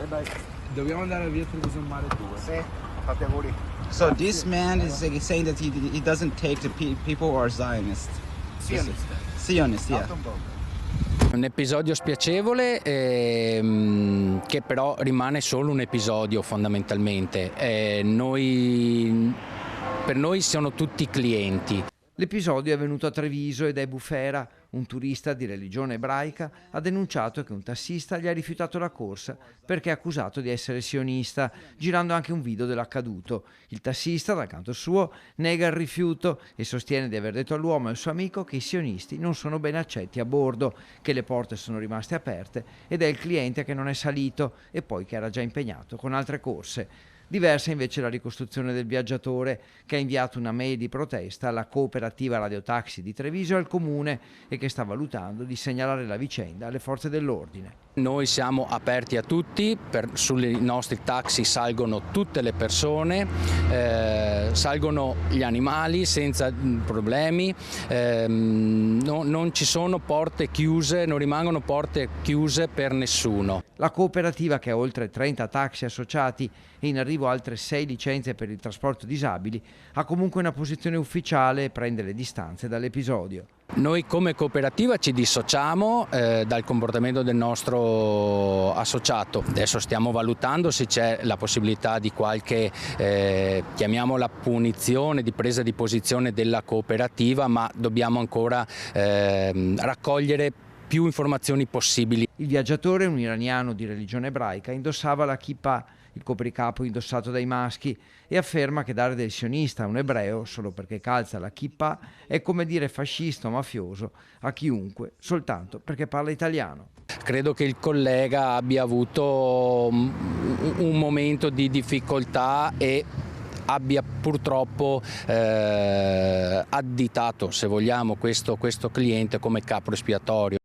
bye. Dobbiamo andare via perché sono mare 2. Sì, fate auguri. So this man is saying that he doesn't take the people who are Zionists. Sionist. Zionists, yeah. Not un po'. Un episodio spiacevole che però rimane solo un episodio fondamentalmente. Per noi sono tutti clienti. L'episodio è avvenuto a Treviso ed è Bufera, un turista di religione ebraica, ha denunciato che un tassista gli ha rifiutato la corsa perché è accusato di essere sionista, girando anche un video dell'accaduto. Il tassista, dal canto suo, nega il rifiuto e sostiene di aver detto all'uomo e al suo amico che i sionisti non sono ben accetti a bordo, che le porte sono rimaste aperte ed è il cliente che non è salito e poi che era già impegnato con altre corse. Diversa invece la ricostruzione del viaggiatore, che ha inviato una mail di protesta alla cooperativa radiotaxi di Treviso e al comune e che sta valutando di segnalare la vicenda alle forze dell'ordine. Noi siamo aperti a tutti, sui nostri taxi salgono tutte le persone, salgono gli animali senza problemi, non ci sono porte chiuse, non rimangono porte chiuse per nessuno. La cooperativa, che ha oltre 30 taxi associati e in arrivo altre 6 licenze per il trasporto disabili, ha comunque una posizione ufficiale e prende le distanze dall'episodio. Noi come cooperativa ci dissociamo dal comportamento del nostro associato. Adesso stiamo valutando se c'è la possibilità di qualche, chiamiamola punizione, di presa di posizione della cooperativa, ma dobbiamo ancora raccogliere più informazioni possibili. Il viaggiatore, un iraniano di religione ebraica, indossava la kippah, il copricapo indossato dai maschi, e afferma che dare del sionista a un ebreo solo perché calza la kippah è come dire fascista o mafioso a chiunque soltanto perché parla italiano. Credo che il collega abbia avuto un momento di difficoltà e abbia purtroppo additato, se vogliamo, questo cliente come capro espiatorio.